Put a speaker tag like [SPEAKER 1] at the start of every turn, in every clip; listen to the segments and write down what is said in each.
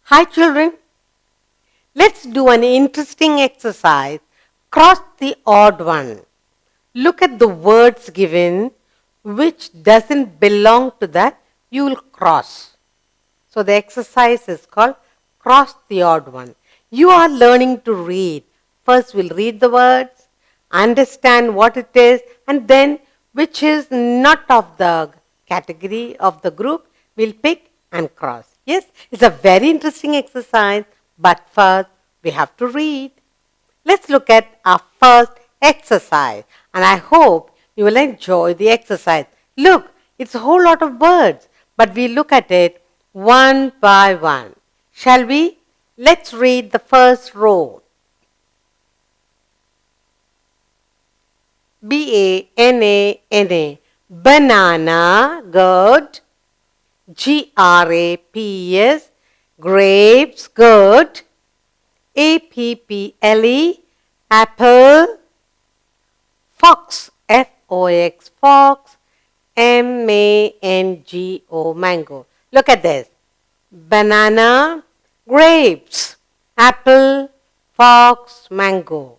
[SPEAKER 1] Hi children, let's do an interesting exercise. Cross the odd one. Look at the words given which doesn't belong to that you will cross. So the exercise is called cross the odd one. You are learning to read. First we'll read the words, understand what it is, and then which is not of the category of the group, we'll pick and cross. Yes, it's a very interesting exercise, but first we have to read. Let's look at our first exercise, and I hope you will enjoy the exercise. Look, it's a whole lot of birds, but we look at it one by one. Shall we? Let's read the first row. B-A-N-A-N-A, banana, good. G-R-A-P-E-S, grapes, good. A-P-P-L-E, apple. Fox, F-O-X, fox. M-A-N-G-O, mango. Look at this. Banana, grapes, apple, fox, mango.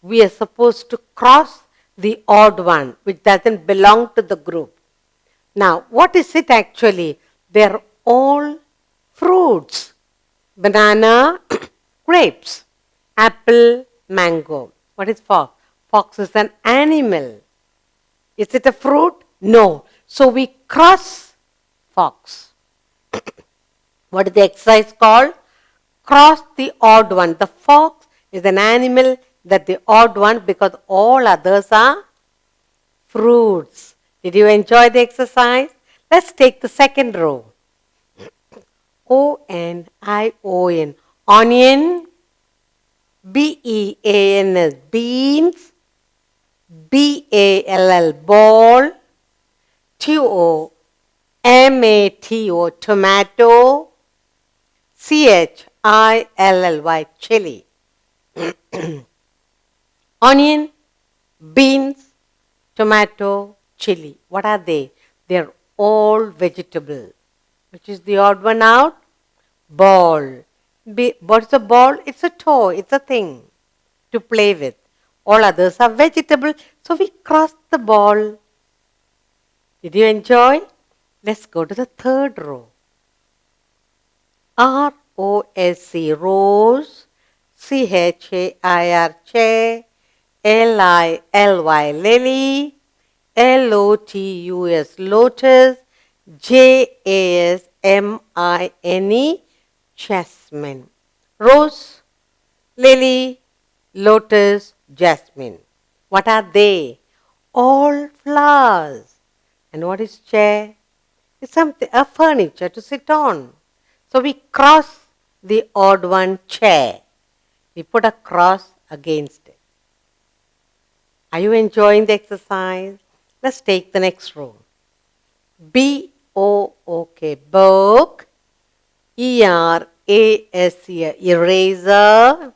[SPEAKER 1] We are supposed to cross the odd one, which doesn't belong to the group. Now, what is it actually? They're all fruits. Banana, grapes, apple, mango. What is fox? Fox is an animal. Is it a fruit? No. So we cross fox. What is the exercise called? Cross the odd one. The fox is an animal, that the odd one, because all others are fruits. Did you enjoy the exercise? Let's take the second row. O-N-I-O-N, onion. B-E-A-N-S, beans. B-A-L-L, ball. T-O-M-A-T-O, tomato. C-H-I-L-L-Y, chili. Onion, beans, tomato, chili. What are they? They're all vegetable. Which is the odd one out? Ball. What's a ball? It's a toy. It's a thing to play with. All others are vegetable. So we cross the ball. Did you enjoy? Let's go to the third row. R-O-S-E, rose. C-H-A-I-R, chair. L-I-L-Y, lily. L-O-T-U-S, lotus. J-A-S-M-I-N-E, jasmine. Rose, lily, lotus, jasmine. What are they? All flowers. And what is chair? It's something, a furniture to sit on. So we cross the odd one, chair. We put a cross against it. Are you enjoying the exercise? Let's take the next row. B-O-O-K, book. E-R-A-S-E, eraser.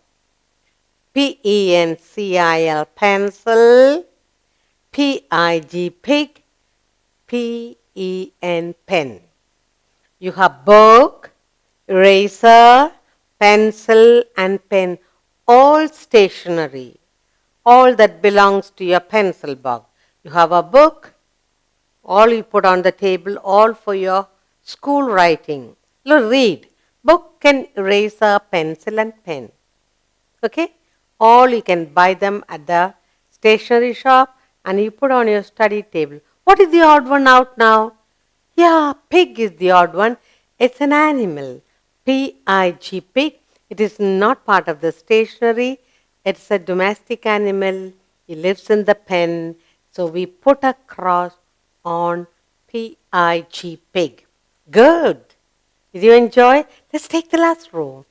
[SPEAKER 1] P-E-N-C-I-L, pencil. P-I-G, pig. P-E-N, pen. You have book, eraser, pencil and pen. All stationery. All that belongs to your pencil box. You have a book, all you put on the table, all for your school writing. Look, read. Book and eraser, pencil and pen. Okay? All you can buy them at the stationery shop and you put on your study table. What is the odd one out now? Yeah, pig is the odd one. It's an animal. P-I-G, pig. It is not part of the stationery. It's a domestic animal. He lives in the pen. So we put a cross on P-I-G, pig. Good. Did you enjoy? Let's take the last row.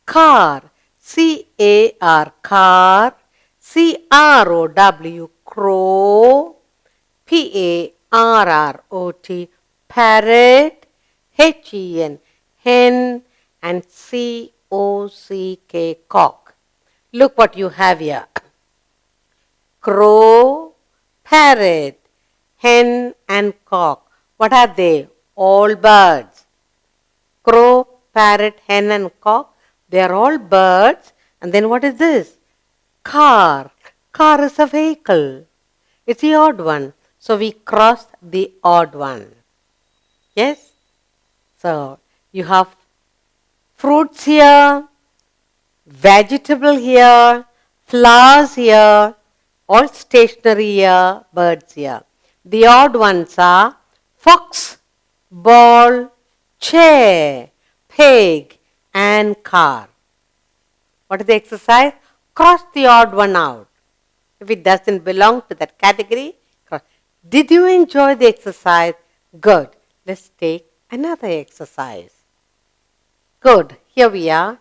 [SPEAKER 1] Car. C-A-R, car. C-R-O-W, crow. P-A-R-R-O-T, parrot. H-E-N, hen. And C-O-C-K, cock. Look what you have here. Crow, parrot, hen and cock. What are they? All birds. Crow, parrot, hen and cock, they are all birds. And then what is this? Car. Car is a vehicle. It's the odd one. So we cross the odd one. Yes? So you have fruits here, vegetable here, flowers here, all stationery here, birds here. The odd ones are fox, ball, chair, pig, and car. What is the exercise? Cross the odd one out. If it doesn't belong to that category, cross. Did you enjoy the exercise? Good. Let's take another exercise. Good. Here we are.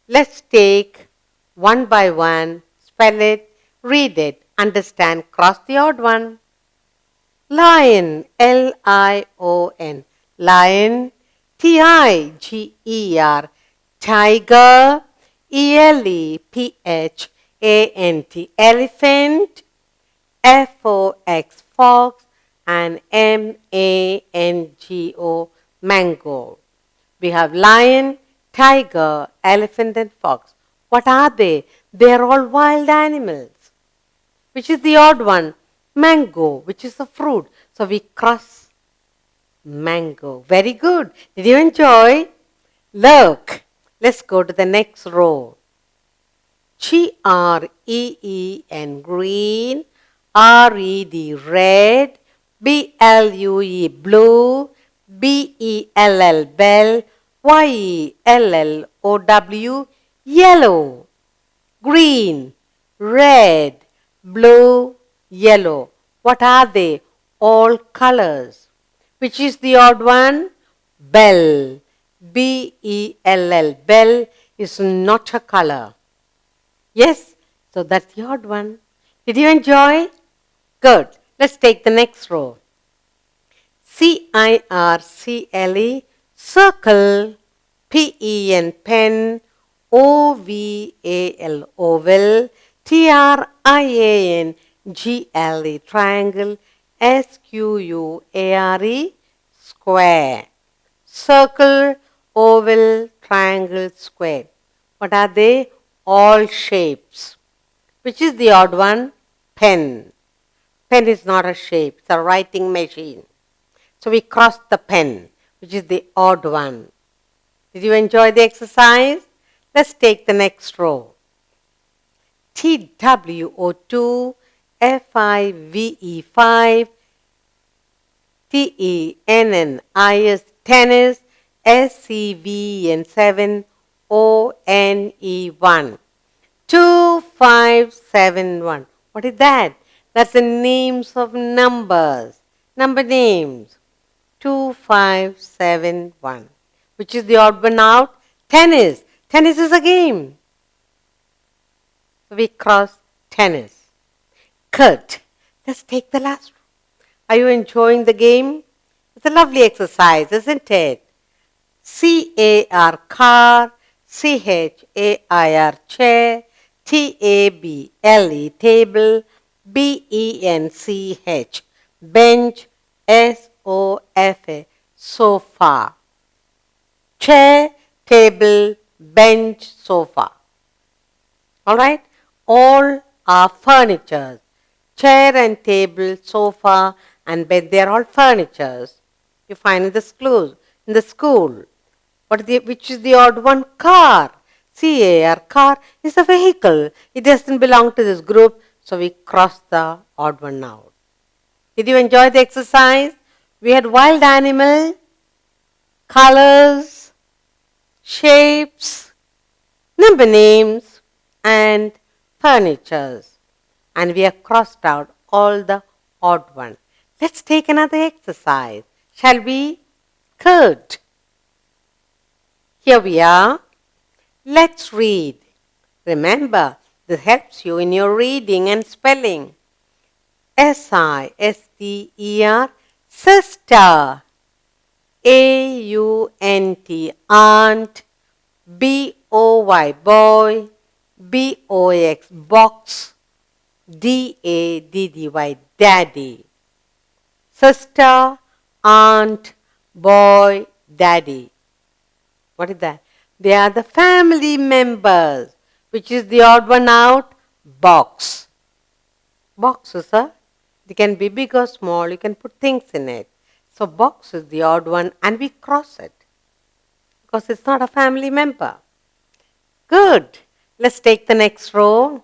[SPEAKER 1] Let's take one by one, spell it, read it, understand, cross the odd one. Lion, Lion. Lion, Tiger. Tiger, Elephant. Elephant, Fox. Fox, and Mango. Mango. We have lion, tiger, elephant, and fox. What are they? They are all wild animals. Which is the odd one? Mango, which is a fruit. So we cross mango. Very good. Did you enjoy? Look, let's go to the next row. Green, green, Red, red, Blue, blue, Bell, bell, Yellow, yellow. Green, red, blue, yellow. What are they? All colors. Which is the odd one? Bell. Bell. Bell is not a color. Yes? So that's the odd one. Did you enjoy? Good. Let's take the next row. Circle, circle, pen, pen, oval, oval, triangle, triangle, square, square. Circle, oval, triangle, square. What are they? All shapes. Which is the odd one? Pen. Pen is not a shape, it's a writing machine. So we cross the pen, which is the odd one. Did you enjoy the exercise? Let's take the next row. TWO2, FIVE5, TENNIS, tennis, SCVN7, ONE1. 2571. What is that? That's the names of numbers. Number names. 2571. Which is the odd one out? Tennis. Tennis is a game. So we cross tennis. Kurt. Let's take the last one. Are you enjoying the game? It's a lovely exercise, isn't it? CAR, car, CHAIR, chair, TABLE, table, BENCH, bench, SOFA, sofa. Chair, table, bench, sofa. Alright? All are furnitures. Chair and table, sofa and bed, they are all furnitures. You find in the school. Which is the odd one? Car. CAR, car is a vehicle. It doesn't belong to this group, so we cross the odd one out. Did you enjoy the exercise? We had wild animal, colors, shapes, number names, and furnitures. And we have crossed out all the odd ones. Let's take another exercise. Shall we? Good. Here we are. Let's read. Remember, this helps you in your reading and spelling. SISTER, sister. AUNT, aunt. BOY, boy. BOX, box. DADDY, daddy. Sister, aunt, boy, daddy. What is that? They are the family members. Which is the odd one out? Box. Boxes, they can be big or small. You can put things in it. So box is the odd one and we cross it because it's not a family member. Good. Let's take the next row.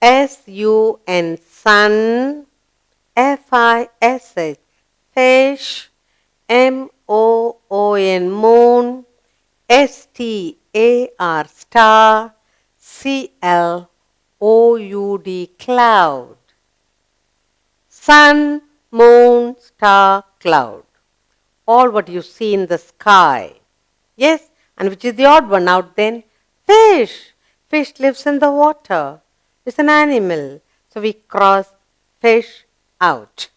[SPEAKER 1] S-U-N, sun. F-I-S-H, fish. M-O-O-N, moon. S-T-A-R, star. C-L-O-U-D, cloud. Sun, moon, star, cloud. All what you see in the sky. Yes, and which is the odd one out then? Fish. Fish lives in the water. It's an animal. So we cross fish out.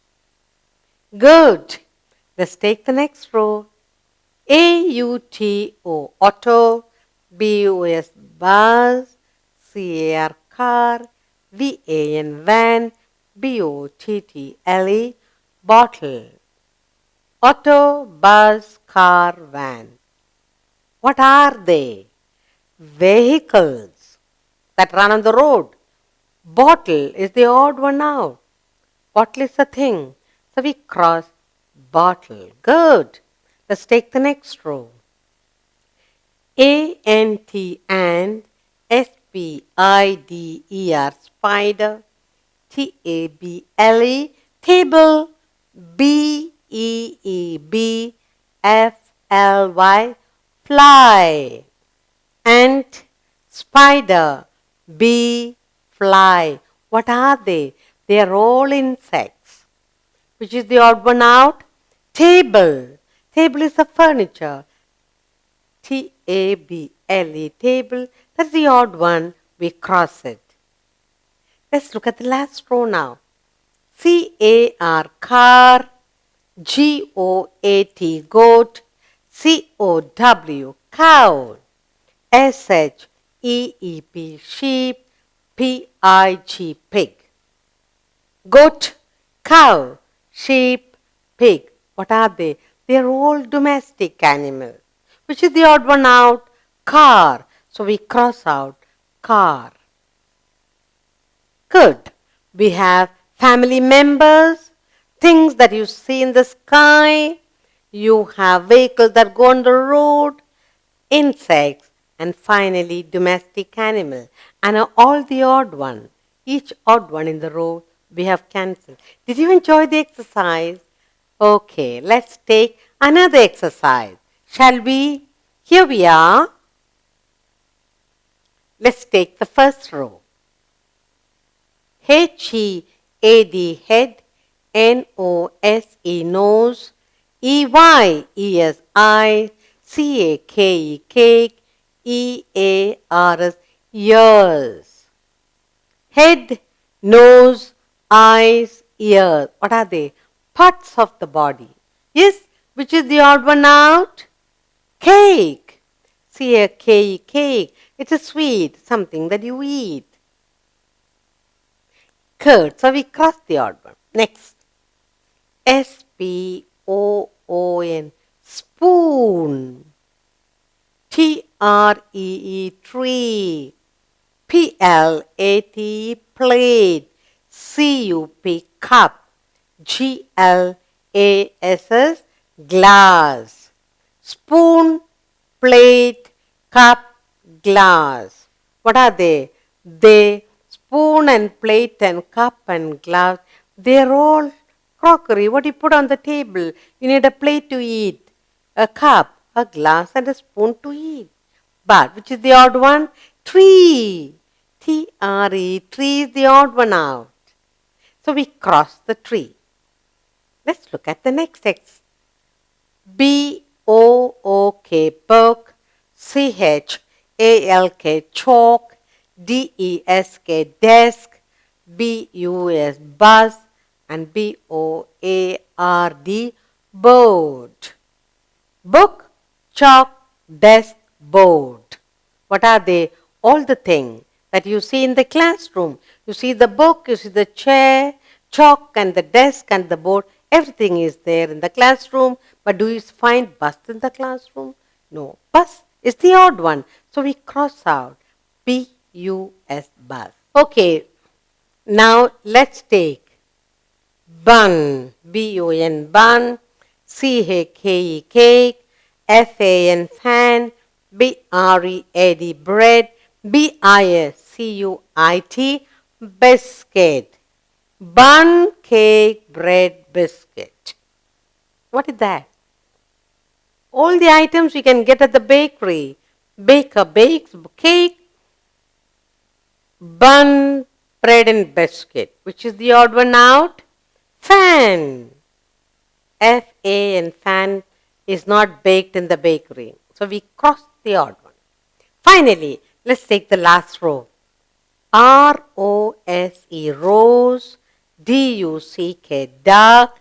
[SPEAKER 1] Good. Let's take the next row. A-U-T-O, auto. B-U-S, bus. C-A-R, car. V-A-N, van. B-O-T-T-L-E, bottle. Auto, bus, car, van. What are they? Vehicles that run on the road. Bottle is the odd one out. Bottle is a thing. So we cross bottle. Good. Let's take the next row. A-N-T, and. S-P-I-D-E-R, spider. T-A-B-L-E, table. B-E-E-B-F-L-Y, fly. Ant, spider. Bee, fly. What are they? They are all insects. Which is the odd one out? Table. Table is a furniture. T-A-B-L-E, table. That's the odd one. We cross it. Let's look at the last row now. C-A-R, car. G-O-A-T, goat. C-O-W, cow. S-H-E-E-P, sheep. P-I-G, pig. Goat, cow, sheep, pig. What are they? They are all domestic animals. Which is the odd one out? Car. So we cross out car. Good. We have family members, things that you see in the sky. You have vehicles that go on the road, insects, and finally domestic animal. And all the odd one, each odd one in the row we have cancelled. Did you enjoy the exercise? Okay, let's take another exercise. Shall we? Here we are. Let's take the first row. H-E-A-D, head. N-O-S-E, nose. E-Y-E-S, eyes. C-A-K-E, cake. E-A-R-S, ears. Head, nose, eyes, ears. What are they? Parts of the body. Yes, which is the odd one out? Cake. C-A-K-E, cake. It's a sweet, something that you eat. Curd. So we cross the odd one. Next. S-P-O-O-N, spoon. T-R-E-E, tree. P-L-A-T-E, plate. C-U-P, cup. G-L-A-S-S, glass. Spoon, plate, cup, glass. What are they? They, spoon and plate and cup and glass, they're all crockery. What you put on the table? You need a plate to eat, a cup, a glass, and a spoon to eat. But which is the odd one? Tree. T-R-E, tree is the odd one out. So we cross the tree. Let's look at the next text. B-O-O-K, book. C-H-A-L-K, chalk. D-E-S-K, desk. B-U-S, bus. And B-O-A-R-D, board. Book, chalk, desk, board. What are they? All the things that you see in the classroom. You see the book, you see the chair, chalk and the desk and the board. Everything is there in the classroom. But do you find bus in the classroom? No. Bus is the odd one. So we cross out B-U-S, bus. Okay, now let's take bun, B-U-N, bun, C-H-K-E, cake, F-A-N, fan, B-R-E-A-D, bread, B-I-S-C-U-I-T, biscuit. Bun, cake, bread, biscuit. What is that? All the items we can get at the bakery. Baker bakes cake, bun, bread and biscuit. Which is the odd one out? Fan. F-A-N, fan is not baked in the bakery. So we cross the odd one. Finally, let's take the last row. R-O-S-E, rose, D-U-C-K, duck,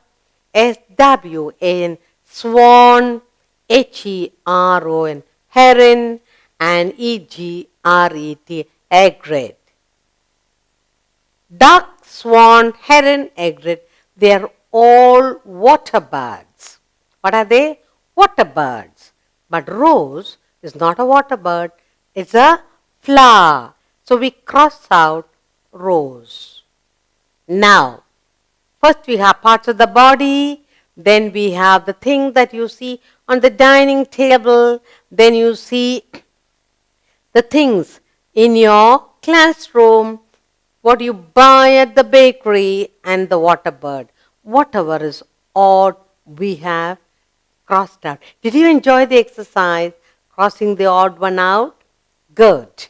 [SPEAKER 1] S-W-A-N, swan, H-E-R-O-N, heron, and E-G-R-E-T, egret. Duck, swan, heron, egret, they are all water birds. What are they? Water birds. But rose is not a water bird, it's a flower. So we cross out rose. Now, first we have parts of the body, then we have the thing that you see on the dining table, then you see the things in your classroom, what you buy at the bakery, and the water bird. Whatever is odd, we have crossed out. Did you enjoy the exercise, crossing the odd one out? Good.